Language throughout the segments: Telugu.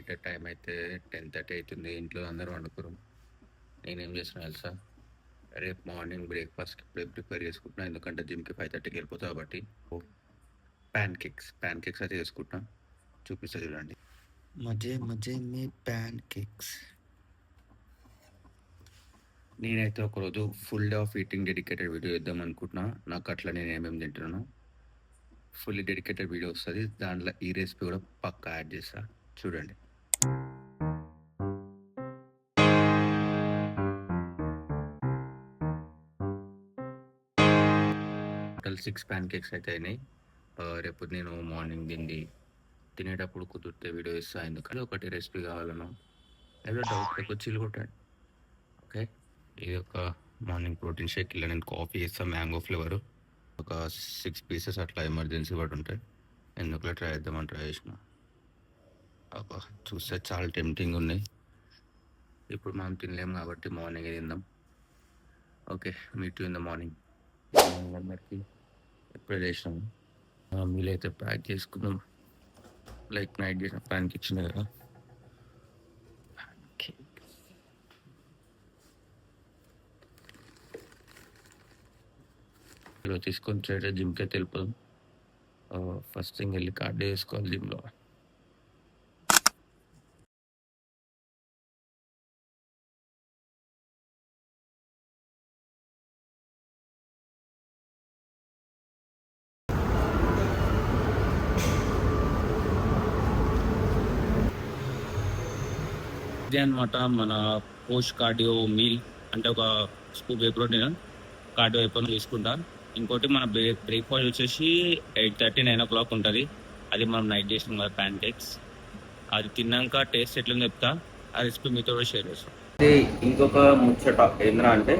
ఇక టైం అయితే 10:30 అవుతుంది. ఇంట్లో అందరూ వండుకోరు. నేనేం చేస్తున్నా తెలుసా, రేపు మార్నింగ్ బ్రేక్ఫాస్ట్కి ఇప్పుడే ప్రిపేర్ చేసుకుంటున్నా. ఎందుకంటే జిమ్కి 5:30కి వెళ్ళిపోతా కాబట్టి. ప్యాన్ కేక్స్ అయితే చేసుకుంటున్నా. చూపిస్తా చూడండి. మజే మజే మే ప్యాన్ కేక్స్. నేనైతే ఒకరోజు full day of eating dedicated video ఇద్దాం అనుకుంటున్నా. నాకు అట్లా నేను ఏమేమి తింటున్నాను ఫుల్లీ డెడికేటెడ్ వీడియో వస్తుంది. దాంట్లో ఈ రెసిపీ కూడా పక్కా యాడ్ చేస్తా, చూడండి. టోటల్ 6 ప్యాన్ కేక్స్ అయితే అయినాయి. రేపు నేను మార్నింగ్ తినేటప్పుడు కుదిరితే వీడియో ఇస్తాను. ఎందుకంటే ఒకటి రెసిపీ కావాలను ఏదో డౌట్ లేకపోతే చిల్లు కొట్టండి. ఓకే, ఇది ఒక మార్నింగ్ ప్రోటీన్ షేక్. ఇలా నేను కాఫీ చేస్తాను, మ్యాంగో ఫ్లేవర్. ఒక 6 పీసెస్ అట్లా ఎమర్జెన్సీ కూడా ఉంటాయి. ఎందుకులో ట్రై చేసిన చూస్తే చాలా టెంప్టింగ్ ఉన్నాయి. ఇప్పుడు మనం తినలేము కాబట్టి మార్నింగ్ తిందాం. Okay, meet in the morning. అందరికీ ఎప్పుడే చేసినాము. మీలైతే ప్యాక్ చేసుకుందాం. లైక్ నైట్ చేసిన ప్యాన్కి ఇచ్చిన కదా. ఇలా తీసుకొని స్ట్రైట్ జిమ్కి అయితే వెళ్ళిపోదాం. ఫస్ట్ థింగ్ వెళ్ళి కార్డ్ వేసుకోవాలి జిమ్లో. ఇదే అనమాట మన పోస్ట్ కార్డియో మీల్. అంటే ఒక స్కూప్ వే ప్రోటీన్ కార్డియో అయిపోయిన తీసుకుంటా. ఇంకోటి మన బ్రేక్ఫాస్ట్ వచ్చేసి 8:30, 9 o'clock ఉంటుంది. అది మనం నైట్ చేసినాం కదా ప్యాన్ కేక్స్. అది తిన్నాక టేస్ట్ ఎట్లని చెప్తా. ఆ రెసిపీ మీతో కూడా షేర్ చేస్తాం. ఇది ఇంకొక ముచ్చట ఏంద్రా అంటే,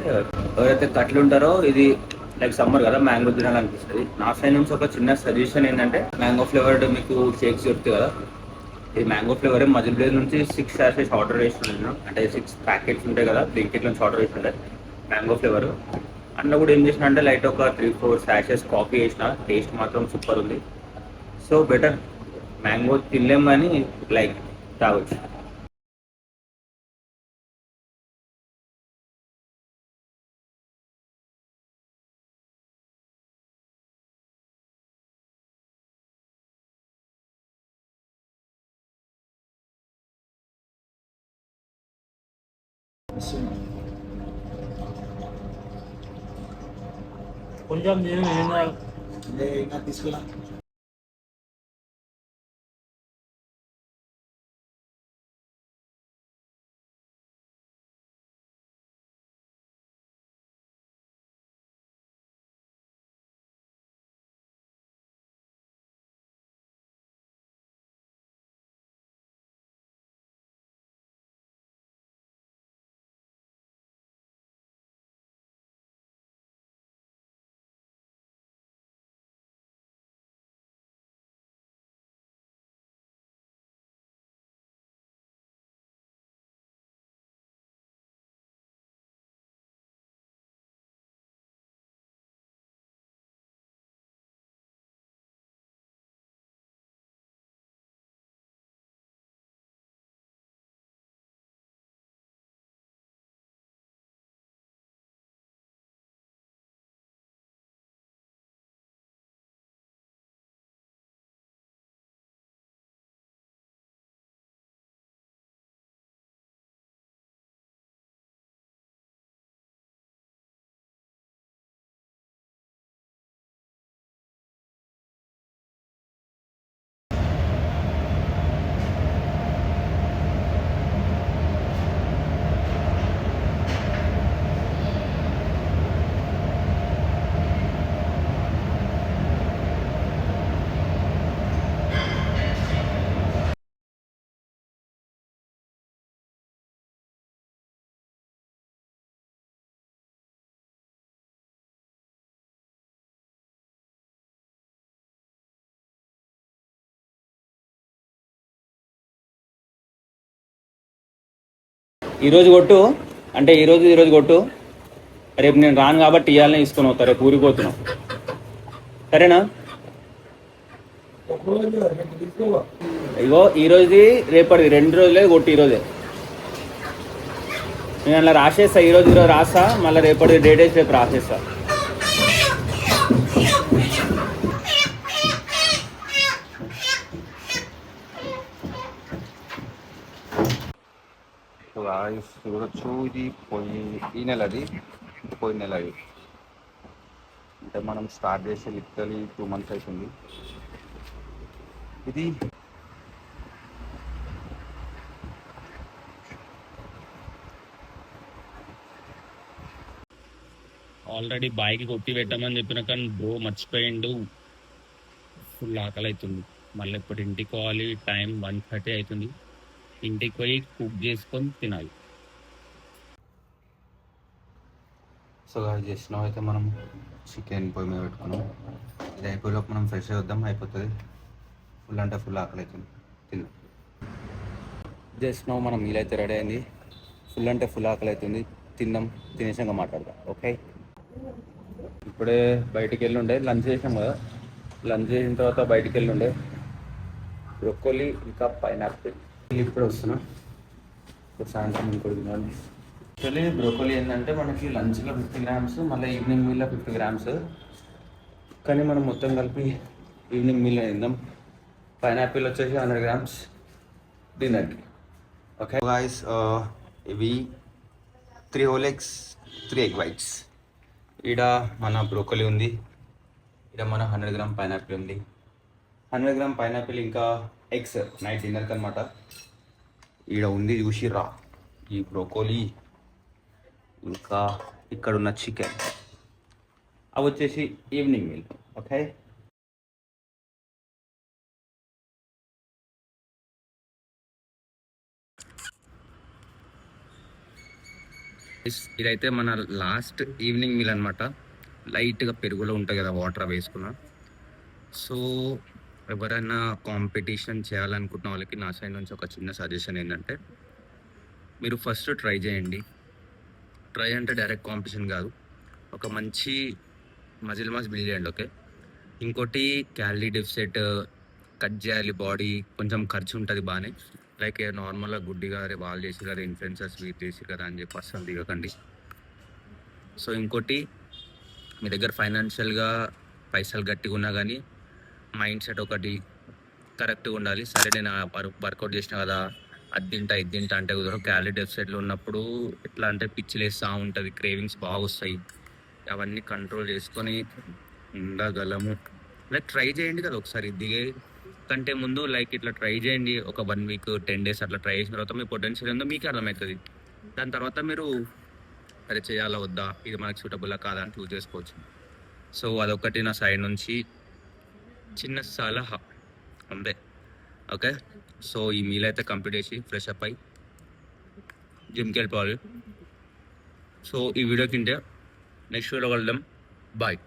ఎవరైతే కట్లు ఉంటారో, ఇది లైక్ సమ్మర్ కదా, మ్యాంగో తినాలనిపిస్తుంది. నా సైడ్ నుంచి ఒక చిన్న సజెషన్ ఏంటంటే, మ్యాంగో ఫ్లేవర్డ్ మీకు షేక్స్ దొరుకుతాయి కదా, ఇది మ్యాంగో ఫ్లేవర్ మజిల్ బ్లేజ్ నుంచి 6 sachets ఆర్డర్ చేస్తున్నాను. అంటే 6 ప్యాకెట్స్ ఉంటాయి కదా, బ్లింకిట్ నుంచి ఆర్డర్ చేస్తుంటే మ్యాంగో ఫ్లేవర్. అందులో కూడా ఏం చేసిన అంటే లైట్ ఒక 3-4 sachets కాఫీ చేసిన. టేస్ట్ మాత్రం సూపర్ ఉంది. సో బెటర్ మ్యాంగో తినలేం కానీ లైక్ తాగొచ్చు. కొంచెం తీసుకున్నా. ఈరోజు కొట్టు అంటే ఈరోజు కొట్టు. రేపు నేను రాను కాబట్టి ఇవ్వాలని తీసుకొని వస్తా. రేపు ఊరిపోతున్నాం, సరేనా? ఇగో ఈ రోజుది రేపటిది 2 రోజులే కొట్టి ఈరోజే నేను అలా రాసేస్తా. ఈరోజు రాస్తా, మళ్ళీ రేపటి డేట్ వేసి రేపు రాసేస్తా. చూడొచ్చు, ఇది ఈ నెలది, పోయిన నెలది. అంటే మనం స్టార్ట్ చేసి లిటరలీ 2 months అవుతుంది. ఇది ఆల్రెడీ బాయ్కి కొట్టి పెట్టామని చెప్పిన కానీ బ్రో మర్చిపోయిండు. ఫుల్ ఆకలి అవుతుంది. మళ్ళీ ఇప్పుడు ఇంటికి పోవాలి. టైం 1:30 అవుతుంది. ఇంటికి పోయి కుక్ చేసుకొని తినాలి. సో చేసినా అయితే మనం చికెన్ పొయ్యి మీద పెట్టుకున్నాం. ఇది అయిపోయేలోపు మనం ఫ్రెష్ అవుద్దాం, అయిపోతుంది. ఫుల్ అంటే ఫుల్ ఆకలి అవుతుంది, తిందాం. చేసినాం, మనం మీల్ అయితే రెడీ అయింది. ఫుల్ అంటే ఫుల్ ఆకలి అవుతుంది, తిందాం. తినేసాక మాట్లాడదాం, ఓకే? ఇప్పుడే బయటికి వెళ్ళి ఉండే, లంచ్ చేసాం కదా. లంచ్ చేసిన తర్వాత బయటికి వెళ్ళి ఉండే బ్రొక్కోలి ఇంకా పైనాపిల్. ఇప్పుడు వస్తున్నా, సాయంత్రం ఇంకోటి తినాలి. యాక్చువల్లీ బ్రోకోలీ ఏంటంటే మనకి లంచ్లో 50 grams, మళ్ళీ ఈవినింగ్ మీల్లో 50 grams. కానీ మనం మొత్తం కలిపి ఈవినింగ్ మీల్లో తిందాం. పైనాపిల్ వచ్చేసి 100 grams డిన్నర్కి. ఓకే గాయ్స్, ఇవి 3 whole eggs, 3 egg whites. ఈడ మన బ్రోకోలీ ఉంది, ఈడ మన 100 grams పైనాపిల్ ఉంది. 100 grams పైనాపిల్ ఇంకా ఎగ్స్ నైట్ డిన్నర్కి అనమాట. ఈడ ఉంది చూసిర్రా ఈ బ్రోకోలీ, ఇంకా ఇక్కడ ఉన్న చికెన్. అవి వచ్చేసి ఈవినింగ్ మీల్, ఓకే? ఇదైతే మన లాస్ట్ ఈవినింగ్ మీల్ అనమాట. లైట్గా పెరుగులో ఉంటుంది కదా, వాటర్ వేసుకున్న. సో ఎవరైనా కాంపిటీషన్ చేయాలనుకుంటున్న వాళ్ళకి నా సైడ్ నుంచి ఒక చిన్న సజెషన్ ఏంటంటే, మీరు ఫస్ట్ ట్రై చేయండి. ట్రై అంటే డైరెక్ట్ కాంపిటీషన్ కాదు, ఒక మంచి మజిల్ మాస్ బిల్డ్ చేయండి, ఓకే? ఇంకోటి క్యాలరీ డెఫిసిట్ కట్ చేయాలి. బాడీ కొంచెం ఖర్చు ఉంటుంది బాగానే. లైక్ నార్మల్గా గుడ్డిగా వాళ్ళు చేసి కదా, ఇన్ఫ్లుయెన్సర్స్ వీటి చేసి కదా అని చెప్పి అసలు దిగకండి. సో ఇంకోటి, మీ దగ్గర ఫైనాన్షియల్గా పైసలు గట్టిగా ఉన్నా కానీ మైండ్ సెట్ ఒకటి కరెక్ట్గా ఉండాలి. సరే నేను వర్కౌట్ చేసిన కదా, అది తింటా ఇది తింటా అంటే కుదరదు. క్యాలరీ డెఫిసిట్లో ఉన్నప్పుడు ఎట్లా అంటే పిచ్చిలేస్తూ ఉంటుంది, క్రేవింగ్స్ బాగా వస్తాయి. అవన్నీ కంట్రోల్ చేసుకొని ఉండగలము. లైక్ ట్రై చేయండి కదా ఒకసారి, దిగే కంటే ముందు లైక్ ఇట్లా ట్రై చేయండి. ఒక 1 week 10 days అట్లా ట్రై చేసిన తర్వాత మీ పొటెన్షియల్ ఏందో మీకు అర్థమవుతుంది. దాని తర్వాత మీరు అది చేయాలా వద్దా, ఇది మనకు సూటబుల్లా కాదా అని చూస్ చేసుకోవచ్చు. సో అదొకటి నా సైడ్ నుంచి చిన్న సలహా, అంతే, ఓకే? సో ఈ మీల్ అయితే కంప్లీట్ చేసి ఫ్రెష్ అప్ అయ్యి జిమ్కి వెళ్ళిపోవాలి. సో ఈ వీడియో కింద నెక్స్ట్ వీడియో కలుద్దాం. బాయ్.